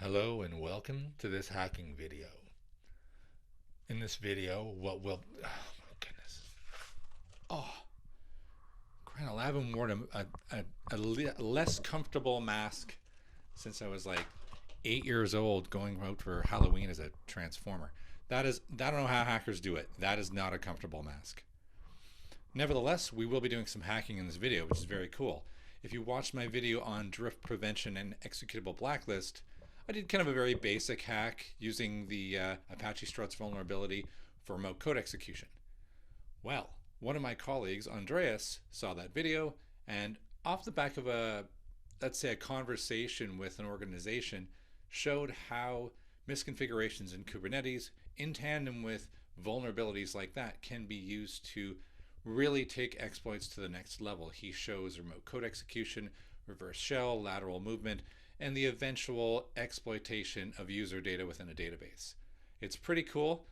Hello and welcome to this hacking video. In this video, oh my goodness. Oh, I haven't worn a less comfortable mask since I was like 8 years old going out for Halloween as a transformer. I don't know how hackers do it. That is not a comfortable mask. Nevertheless, we will be doing some hacking in this video, which is very cool. If you watched my video on drift prevention and executable blacklist, I did kind of a very basic hack using the Apache Struts vulnerability for remote code execution. Well, one of my colleagues, Andreas, saw that video, and off the back of let's say a conversation with an organization, showed how misconfigurations in Kubernetes, in tandem with vulnerabilities like that, can be used to really take exploits to the next level. He shows remote code execution, reverse shell, lateral movement, and the eventual exploitation of user data within a database. It's pretty cool.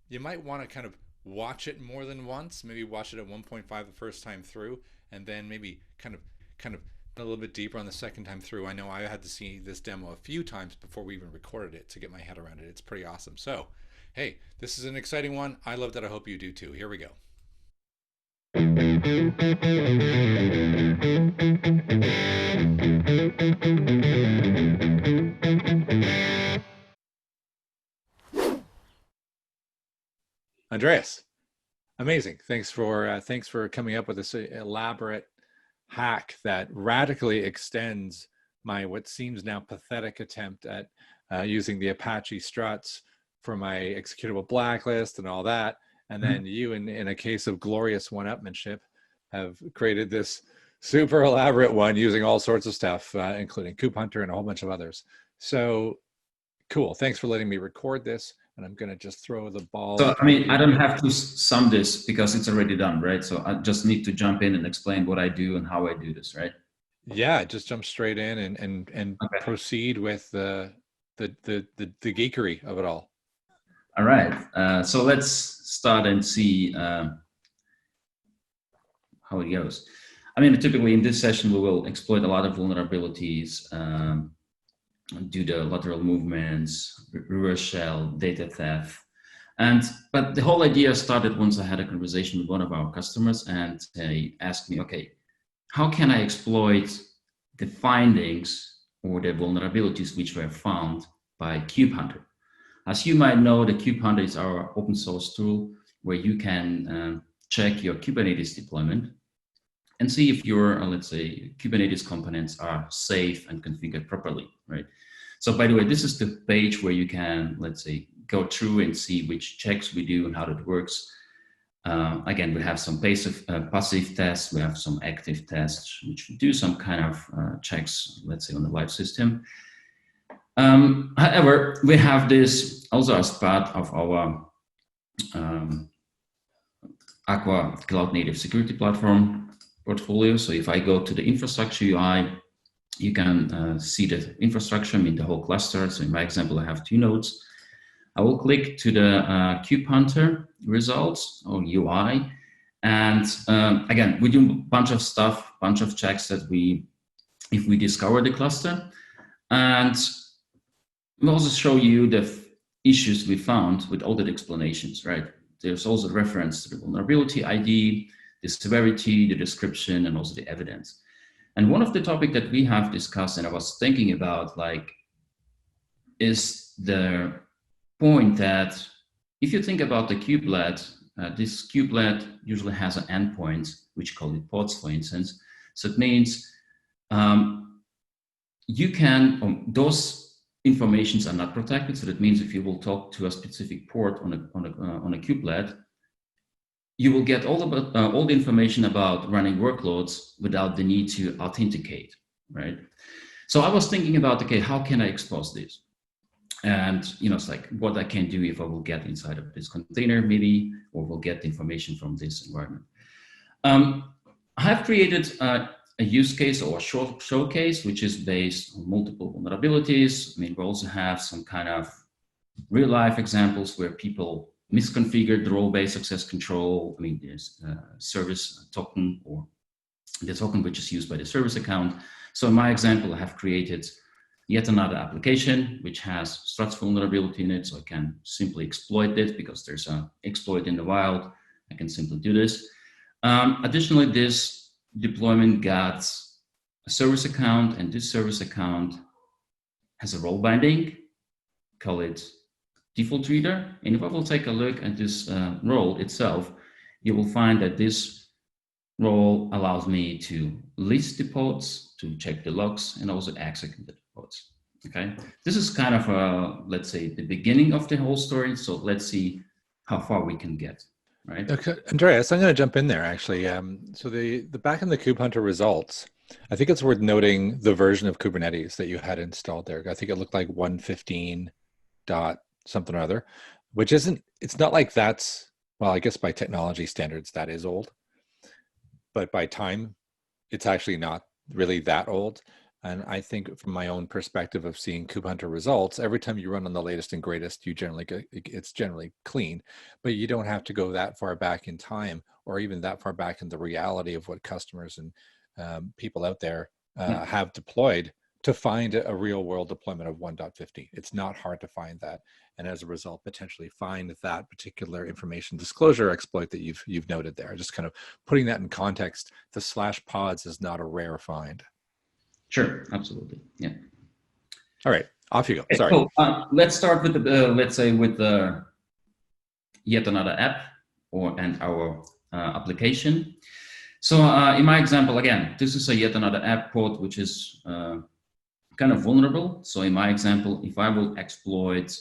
You might want to kind of watch it more than once, maybe watch it at 1.5 the first time through, and then maybe kind of a little bit deeper on the second time through. I know I had to see this demo a few times before we even recorded it to get my head around it. It's pretty awesome. So, hey, this is an exciting one. I loved it. I hope you do too. Here we go. Andreas, amazing. Thanks for coming up with this elaborate hack that radically extends my what seems now pathetic attempt at using the Apache struts for my executable blacklist and all that. And then you, in a case of glorious one-upmanship, have created this super elaborate one using all sorts of stuff, including Coop Hunter and a whole bunch of others. So cool. Thanks for letting me record this. And I'm going to just throw the ball. So, I mean, I don't have to sum this because it's already done, right? So I just need to jump in and explain what I do and how I do this, right? Yeah, just jump straight in and okay. Proceed with the geekery of it all. All right. So let's start and see how it goes. I mean, typically in this session, we will exploit a lot of vulnerabilities, do the lateral movements, reverse shell, data theft. But the whole idea started once I had a conversation with one of our customers, and they asked me, okay, how can I exploit the findings or the vulnerabilities which were found by Kube Hunter? As you might know, the Kube Hunter is our open source tool where you can check your Kubernetes deployment and see if your, let's say, Kubernetes components are safe and configured properly, right? So by the way, this is the page where you can, let's say, go through and see which checks we do and how that works. Again, we have some passive tests, we have some active tests, which do some kind of checks, let's say, on the live system. However, we have this also as part of our Aqua Cloud Native Security Platform portfolio. So if I go to the infrastructure UI, you can see the infrastructure, I mean the whole cluster. So in my example, I have 2 nodes. I will click to the Kube Hunter results or UI. And again, we do a bunch of stuff, bunch of checks that if we discover the cluster. And we'll also show you the issues we found with all the explanations, right? There's also reference to the vulnerability ID, the severity, the description, and also the evidence. And one of the topics that we have discussed and I was thinking about, like, is the point that if you think about the kubelet, this kubelet usually has an endpoint, which call it pods, for instance. So it means you can, those informations are not protected. So that means if you will talk to a specific port on a kubelet, you will get all the information about running workloads without the need to authenticate, right? So I was thinking about, okay, how can I expose this? And, it's like what I can do if I will get inside of this container, maybe, or will get information from this environment. I have created a use case or a showcase, which is based on multiple vulnerabilities. I mean, we also have some kind of real life examples where people misconfigured the role-based access control. I mean, there's service token or the token which is used by the service account. So in my example, I have created, yet another application which has struts vulnerability in it, so I can simply exploit it because there's an exploit in the wild. I can simply do this. Additionally, this deployment got a service account, and this service account has a role binding, call it default reader. And if I will take a look at this role itself, you will find that this role allows me to list the pods, to check the logs, and also execute the pods. Okay, this is kind of let's say the beginning of the whole story. So let's see how far we can get. Right. Okay, Andreas, I'm going to jump in there actually. So the back in the Kube Hunter results, I think it's worth noting the version of Kubernetes that you had installed there. I think it looked like 115 dot something or other, which isn't, it's not like that's, well, I guess by technology standards that is old, but by time it's actually not really that old. And I think from my own perspective of seeing Kube Hunter results, every time you run on the latest and greatest, you generally get, it's generally clean, but you don't have to go that far back in time or even that far back in the reality of what customers and people out there have deployed to find a real world deployment of 1.50. It's not hard to find that. And as a result, potentially find that particular information disclosure exploit that you've noted there. Just kind of putting that in context, the /pods is not a rare find. Sure, absolutely. Yeah. All right, off you go. Okay, sorry. Cool. Let's start with the, let's say with the yet another app and our application. So in my example, again, this is a yet another app pod, which is kind of vulnerable. So in my example, if I will exploit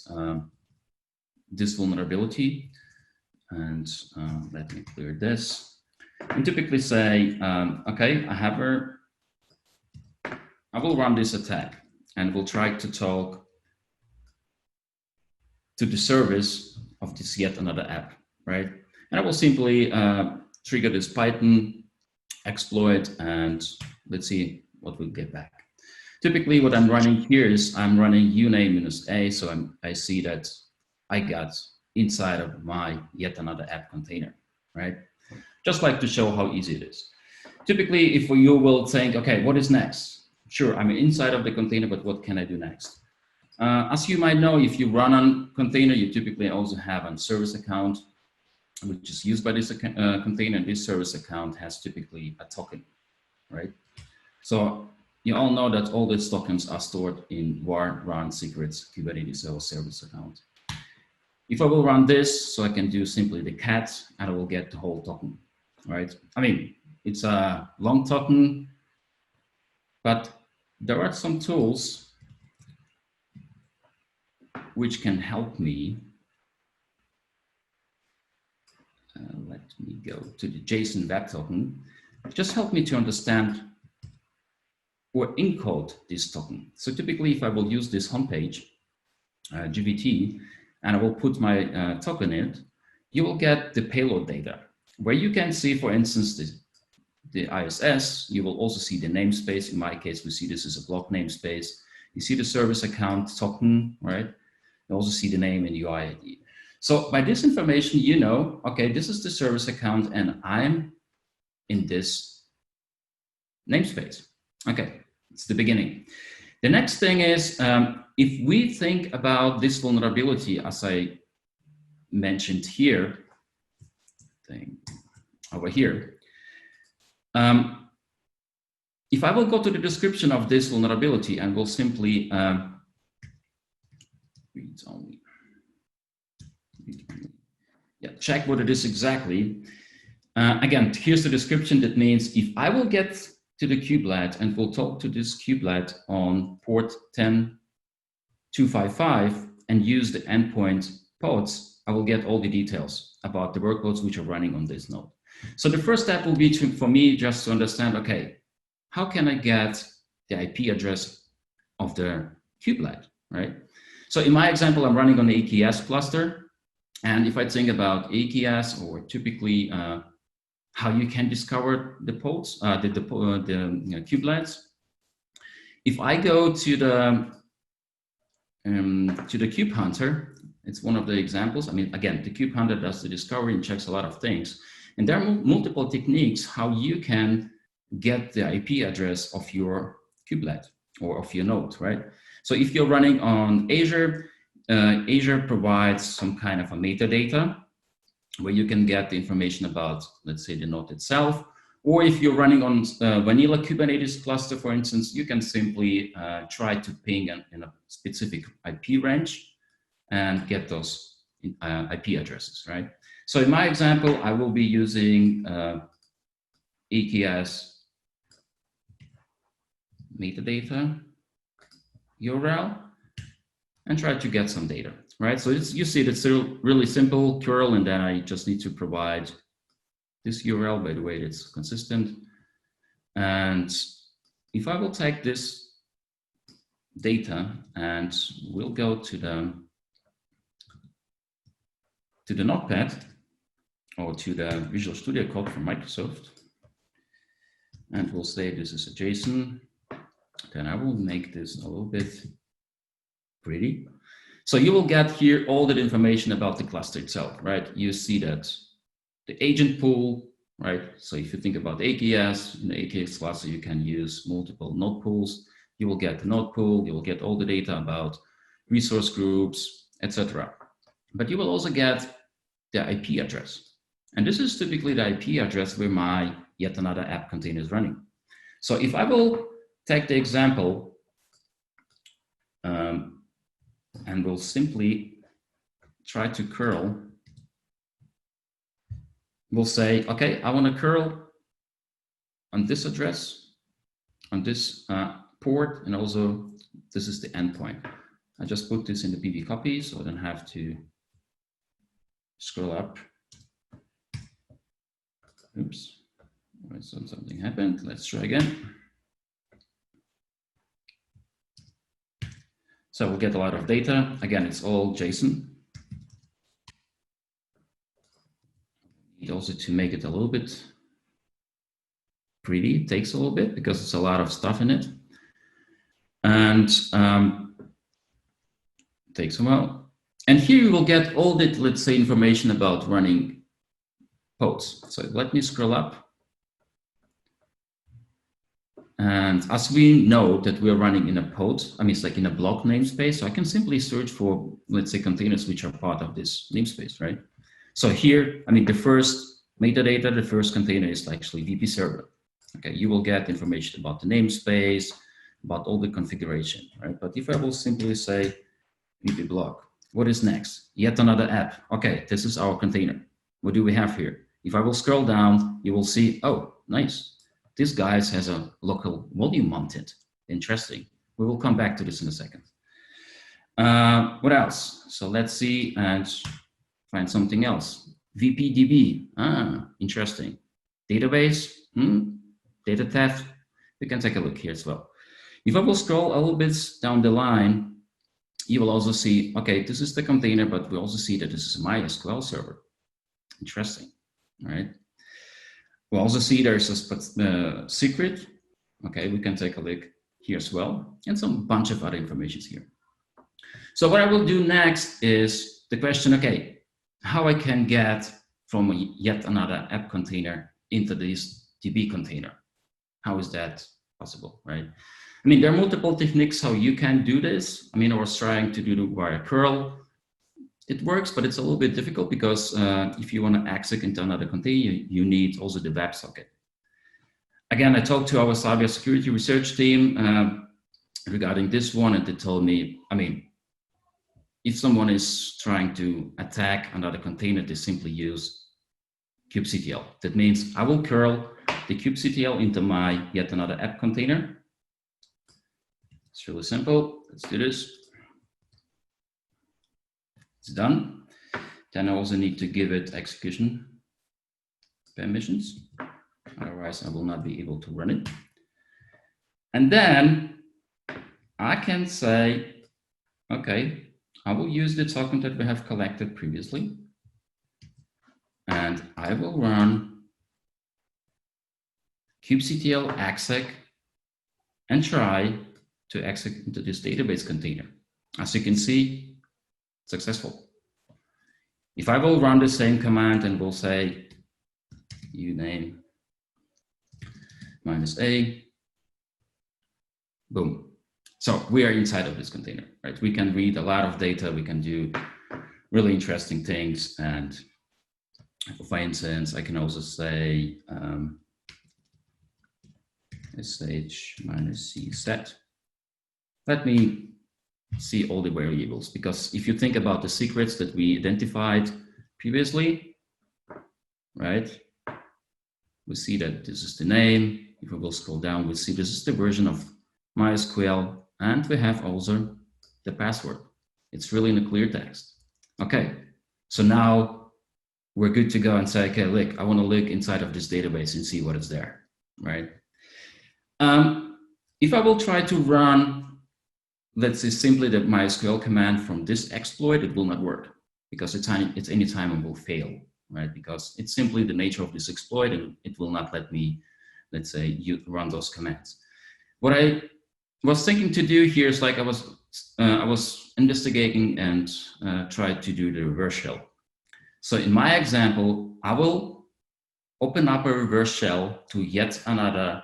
this vulnerability, and let me clear this, and typically say, okay, I will run this attack and will try to talk to the service of this yet another app, right? And I will simply trigger this Python exploit, and let's see what we'll get back. Typically, what I'm running here is I'm running uname-a, so I see that I got inside of my yet another app container, right? Just like to show how easy it is. Typically, if you will think, okay, what is next? Sure, I'm inside of the container, but what can I do next? As you might know, if you run on container, you typically also have a service account, which is used by this container, and this service account has typically a token, right? So you all know that all these tokens are stored in var run secrets Kubernetes service account. If I will run this, so I can do simply the cat, and I will get the whole token, right? I mean, it's a long token, but there are some tools which can help me. Let me go to the JSON web token. Just help me to understand or encode this token. So typically, if I will use this homepage, GVT, and I will put my token in it, you will get the payload data, where you can see, for instance, the ISS. You will also see the namespace. In my case, we see this as a block namespace. You see the service account token, right? You also see the name and UI ID. So by this information, you know, okay, this is the service account and I'm in this namespace. Okay, it's the beginning. The next thing is, if we think about this vulnerability, as I mentioned here, over here, if I will go to the description of this vulnerability and will simply reads only, check what it is exactly. Again, here's the description. That means if I will get to the kubelet and will talk to this kubelet on port 10255 and use the endpoint pods, I will get all the details about the workloads which are running on this node. So the first step will be for me just to understand, okay, how can I get the IP address of the kubelet, right? So in my example, I'm running on the k8s cluster. And if I think about k8s, or typically how you can discover the pods, the kubelets, if I go to the Kube Hunter, it's one of the examples. I mean, again, the Kube Hunter does the discovery and checks a lot of things. And there are multiple techniques how you can get the IP address of your kubelet or of your node, right? So if you're running on Azure, Azure provides some kind of a metadata where you can get the information about, let's say, the node itself. Or if you're running on vanilla Kubernetes cluster, for instance, you can simply try to ping in a specific IP range and get those IP addresses, right? So in my example, I will be using k8s metadata URL and try to get some data, right? So you see it's a really simple curl, and then I just need to provide this URL. By the way, it's consistent. And if I will take this data and we'll go to the Notepad or to the Visual Studio Code from Microsoft, and we'll say this is a JSON, then I will make this a little bit pretty. So you will get here all that information about the cluster itself, right? You see that the agent pool, right? So if you think about k8s, in the k8s cluster, you can use multiple node pools. You will get the node pool, you will get all the data about resource groups, etc. But you will also get the IP address. And this is typically the IP address where my yet another app container is running. So if I will take the example and we'll simply try to curl, we'll say, okay, I want to curl on this address, on this port, and also this is the endpoint. I just put this in the PV copy, so I don't have to scroll up. Oops, so something happened. Let's try again. So we'll get a lot of data. Again, it's all JSON. Also, to make it a little bit pretty, it takes a little bit because it's a lot of stuff in it. And takes a while. And here you will get all that, let's say, information about running pods. So let me scroll up. And as we know that we're running in a pod, I mean, it's like in a block namespace, so I can simply search for, let's say, containers which are part of this namespace, right? So here, I mean, the first metadata, the first container is actually VP server. Okay, you will get information about the namespace, about all the configuration, right? But if I will simply say VP block, what is next? Yet another app. Okay, this is our container. What do we have here? If I will scroll down, you will see, oh, nice. This guy has a local volume mounted. Interesting. We will come back to this in a second. What else? So let's see and find something else. VPDB. Interesting. Database. Data theft. We can take a look here as well. If I will scroll a little bit down the line, you will also see, okay, this is the container, but we also see that this is a MySQL server. Interesting. All right. We also see there's a secret. Okay, we can take a look here as well, and some bunch of other information here. So what I will do next is the question, okay, how I can get from yet another app container into this DB container. How is that possible, right? I mean, there are multiple techniques how you can do this. I mean, I was trying to do it via curl. It works, but it's a little bit difficult because if you want to exec into another container, you need also the WebSocket. Again, I talked to our cybersecurity research team regarding this one, and they told me, I mean, if someone is trying to attack another container, they simply use kubectl. That means I will curl the kubectl into my yet another app container. It's really simple. Let's do this. It's done. Then I also need to give it execution permissions. Otherwise, I will not be able to run it. And then I can say, okay, I will use the token that we have collected previously. And I will run kubectl exec and try to exec into this database container. As you can see, successful. If I will run the same command and will say uname -a, boom, So we are inside of this container, right? We can read a lot of data. We can do really interesting things. And for instance, I can also say sh minus c set. Let me see all the variables, because if you think about the secrets that we identified previously, right? We see that this is the name. If we will scroll down, we see this is the version of MySQL, and we have also the password. It's really in a clear text. Okay, so now we're good to go and say, okay, look, I want to look inside of this database and see what is there, right? If I will try to run, let's say simply the MySQL command from this exploit, it will not work, because it's any time it will fail, right? Because it's simply the nature of this exploit, and it will not let me, let's say, run those commands. What I was thinking to do here is, like, I was investigating and tried to do the reverse shell. So in my example, I will open up a reverse shell to yet another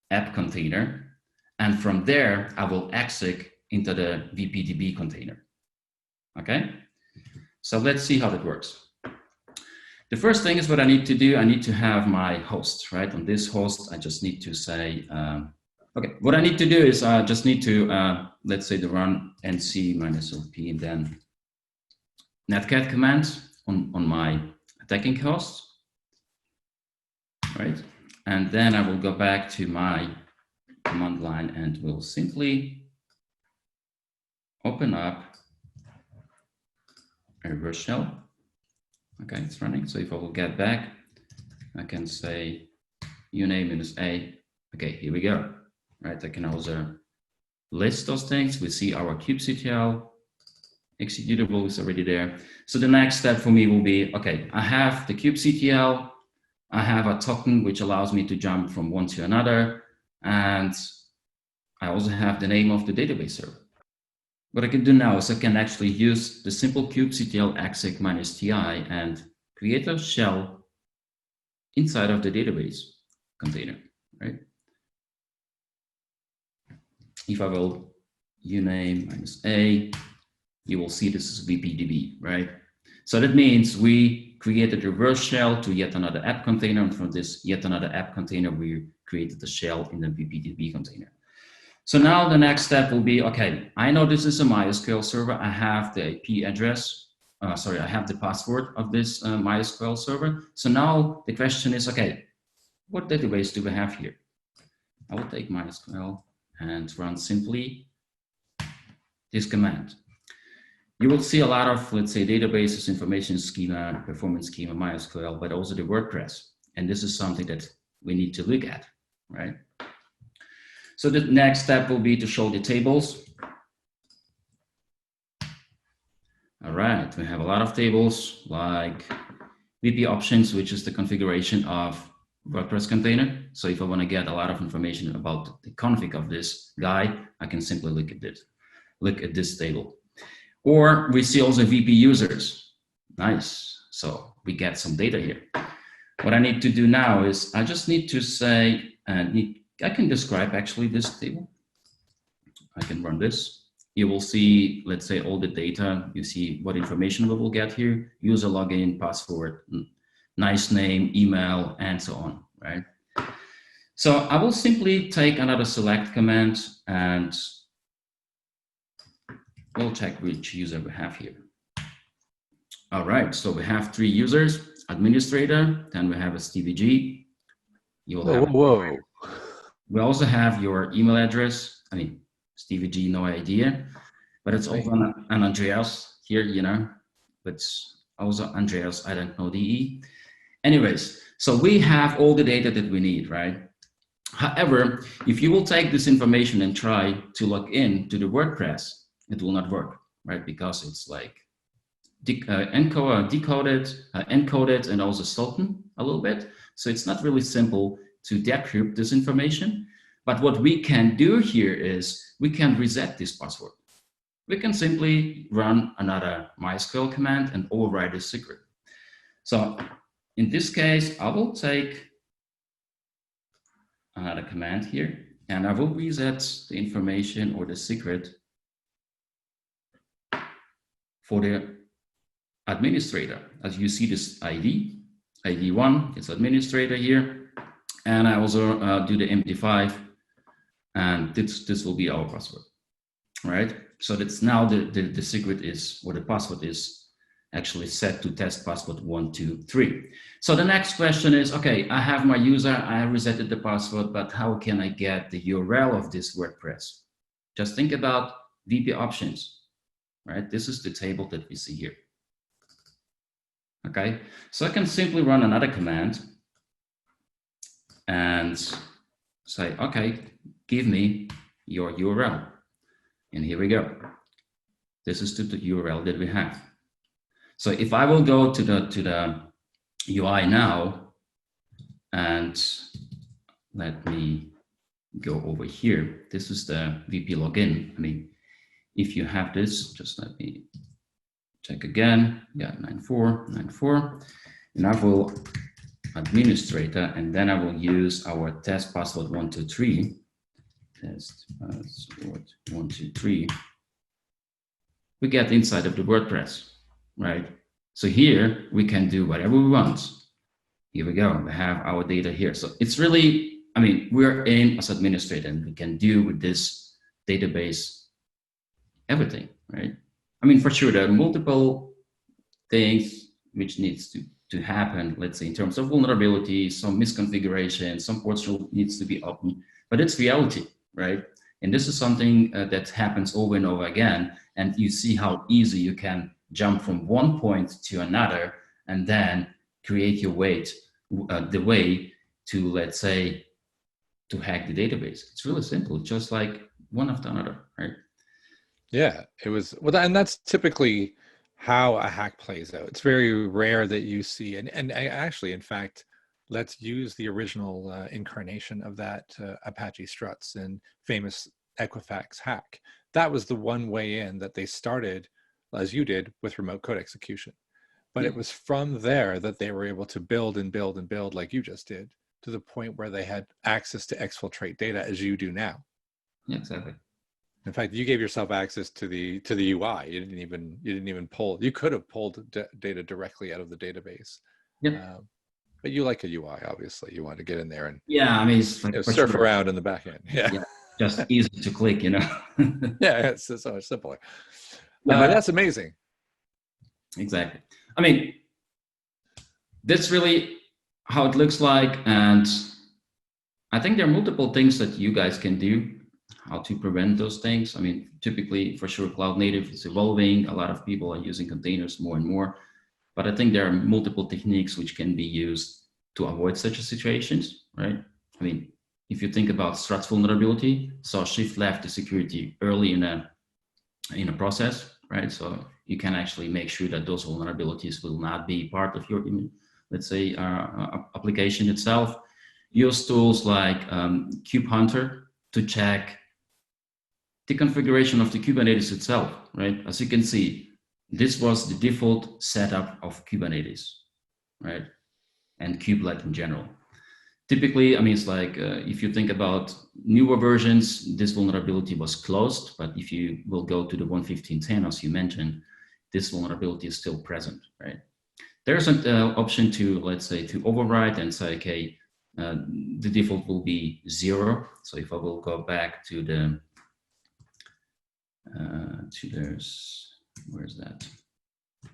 app container, and from there I will exec into the VPDB container. Okay, so let's see how that works. The first thing is, what I need to do, I need to have my host, right? On this host, I just need to say, okay, what I need to do is I just need to, let's say, the run nc-op, and then netcat command on my attacking host, right? And then I will go back to my command line and will simply open up a reverse shell. Okay, it's running. So if I will get back, I can say -a. Okay, here we go. Right, I can also list those things. We see our kubectl executable is already there. So the next step for me will be, okay, I have the kubectl, I have a token which allows me to jump from one to another, and I also have the name of the database server. What I can do now is I can actually use the simple kubectl exec -ti and create a shell inside of the database container, right? If I will uname -a, you will see this is VPDB, right? So that means we created a reverse shell to yet another app container, and from this yet another app container, we created a shell in the VPDB container. So now the next step will be, okay, I know this is a MySQL server. I have the IP address. I have the password of this MySQL server. So now the question is, okay, what database do we have here? I will take MySQL and run simply this command. You will see a lot of, let's say, databases, information schema, performance schema, MySQL, but also the WordPress. And this is something that we need to look at, right? So the next step will be to show the tables. All right, we have a lot of tables like VP options, which is the configuration of WordPress container. So if I want to get a lot of information about the config of this guy, I can simply look at this table. Or we see also VP users. Nice. So we get some data here. What I need to do now is I just need to say, I can describe actually this table. I can run this. You will see, let's say, all the data. You see what information we will get here: user login, password, nice name, email, and so on, right? So I will simply take another select command and we'll check which user we have here. All right, so we have 3 users: administrator, then we have a StevieG. You will have whoa. We also have your email address. I mean, StevieG, no idea, but it's also an Andreas here, you know, but also Andreas, I don't know the E. Anyways, so we have all the data that we need, right? However, if you will take this information and try to log in to the WordPress, it will not work, right? Because it's like decoded, encoded, and also stolen a little bit. So it's not really simple to decrypt this information. But what we can do here is we can reset this password. We can simply run another MySQL command and override this secret. So in this case, I will take another command here, and I will reset the information or the secret for the administrator. As you see this ID1, it's administrator here. And I also do the MD5, and this will be our password, right? So that's now the secret is, or the password is actually set to test password 123. So the next question is, okay, I have my user, I resetted the password, but how can I get the URL of this WordPress? Just think about VP options, right? This is the table that we see here. Okay, so I can simply run another command and say, okay, give me your URL. And here we go. This is the URL that we have. So if I will go to the UI now, and let me go over here. This is the VP login. I mean, if you have this, just let me check again. Yeah, 9494. And I will administrator, and then I will use our test password 123. Test password 123. We get inside of the WordPress, right? So here we can do whatever we want. Here we go. We have our data here. So it's really, I mean, we're in as administrator, and we can do with this database everything, right? I mean, for sure, there are multiple things which needs to happen, let's say in terms of vulnerability, some misconfiguration, some ports needs to be open, but it's reality, right? And this is something that happens over and over again. And you see how easy you can jump from one point to another and then create your way, the way to, let's say, to hack the database. It's really simple, just like one after another, right? Yeah, it was, well, and that's typically how a hack plays out. It's very rare that you see, and actually, in fact, let's use the original incarnation of that Apache struts and famous Equifax hack. That was the one way in that they started, as you did, with remote code execution. But it was from there that they were able to build and build and build, like you just did, to the point where they had access to exfiltrate data, as you do now. Yeah, exactly. In fact, you gave yourself access to the UI. You didn't even pull. You could have pulled data directly out of the database. Yeah. But you like a UI, obviously. You want to get in there and I mean, it's like surf around in the back end. Yeah, just easy to click, you know. Yeah, it's so much simpler. Yeah, but that's amazing. Exactly. I mean, that's really how it looks like, and I think there are multiple things that you guys can do, how to prevent those things. I mean, typically, for sure, cloud native is evolving. A lot of people are using containers more and more, but I think there are multiple techniques which can be used to avoid such situations, right? I mean, if you think about struts vulnerability, so shift left the security early in a process, right? So you can actually make sure that those vulnerabilities will not be part of your, let's say, application itself. Use tools like Kube Hunter to check the configuration of the Kubernetes itself, right? As you can see, this was the default setup of Kubernetes, right? And kubelet in general. Typically, I mean, it's like if you think about newer versions, this vulnerability was closed, but if you will go to the 1.15.10, as you mentioned, this vulnerability is still present, right? There's an option to, let's say, to override and say, okay, the default will be 0. So if I will go back to the, where's that?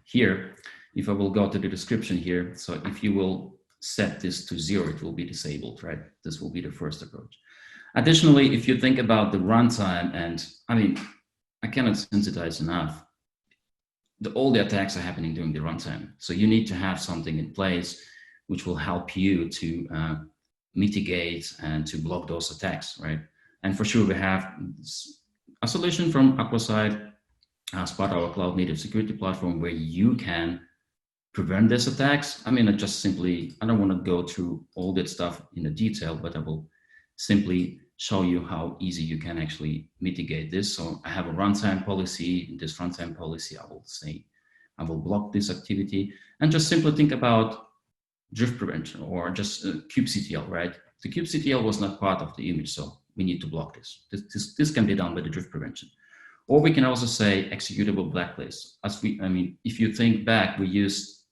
Here, if I will go to the description here, so if you will set this to 0, it will be disabled, right? This will be the first approach. Additionally, if you think about the runtime, and I mean, I cannot sensitize enough, all the attacks are happening during the runtime. So you need to have something in place which will help you to mitigate and to block those attacks, right? And for sure, we have a solution from Aquaside as part of our cloud native security platform where you can prevent these attacks. I mean, I don't want to go through all that stuff in the detail, but I will simply show you how easy you can actually mitigate this. So I have a runtime policy. In this runtime policy, I will say, I will block this activity, and just simply think about drift prevention or just kubectl, right? The kubectl was not part of the image. So we need to block this. This can be done by the drift prevention. Or we can also say executable blacklist. If you think back, we used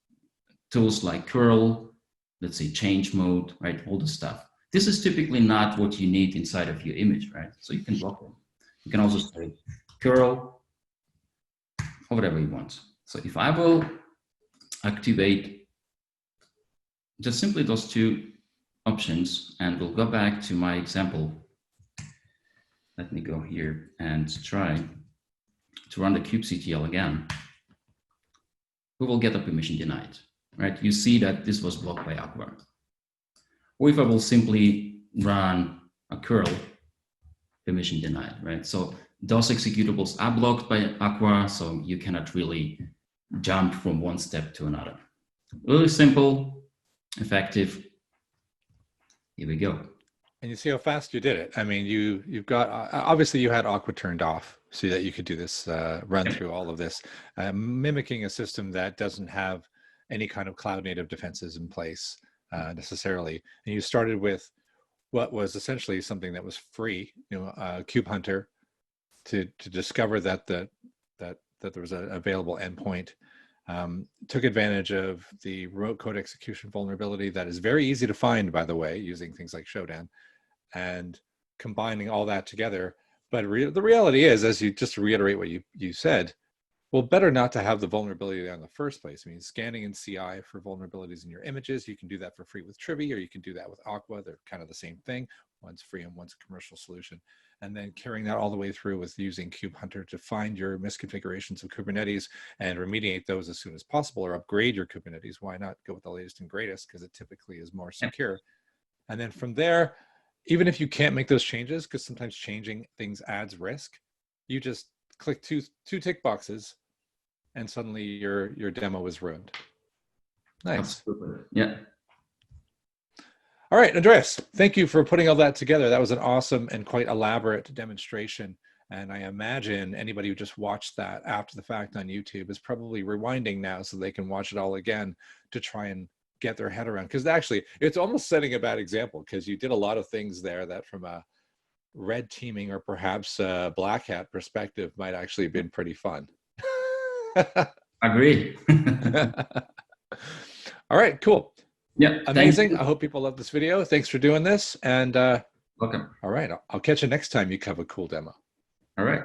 tools like curl, let's say change mode, right? All the stuff. This is typically not what you need inside of your image, right? So you can block them. You can also say curl or whatever you want. So if I will activate just simply those two options, and we'll go back to my example. Let me go here and try to run the kubectl again. We will get a permission denied, right? You see that this was blocked by Aqua. Or if I will simply run a curl, permission denied, right? So those executables are blocked by Aqua, so you cannot really jump from one step to another. Really simple, effective. Here we go. And you see how fast you did it. I mean, you've got, obviously you had Aqua turned off so that you could do this run through all of this, mimicking a system that doesn't have any kind of cloud native defenses in place necessarily. And you started with what was essentially something that was free, Kube Hunter, to discover that there was an available endpoint. Took advantage of the remote code execution vulnerability that is very easy to find, by the way, using things like Shodan, and combining all that together. But the reality is, as you just to reiterate what you said, well, better not to have the vulnerability there in the first place. I mean, scanning in CI for vulnerabilities in your images, you can do that for free with Trivy, or you can do that with Aqua. They're kind of the same thing. One's free and one's a commercial solution. And then carrying that all the way through with using Kube Hunter to find your misconfigurations of Kubernetes and remediate those as soon as possible, or upgrade your Kubernetes. Why not go with the latest and greatest? Because it typically is more secure. And then from there, even if you can't make those changes, because sometimes changing things adds risk, you just click two tick boxes, and suddenly your demo is ruined. Nice. Absolutely. Yeah. All right, Andreas, thank you for putting all that together. That was an awesome and quite elaborate demonstration. And I imagine anybody who just watched that after the fact on YouTube is probably rewinding now so they can watch it all again to try and get their head around. Because actually, it's almost setting a bad example, because you did a lot of things there that from a red teaming or perhaps a black hat perspective might actually have been pretty fun. Agree. All right, cool. Yeah, amazing. I hope people love this video. Thanks for doing this. And welcome. All right, I'll catch you next time you cover a cool demo. All right.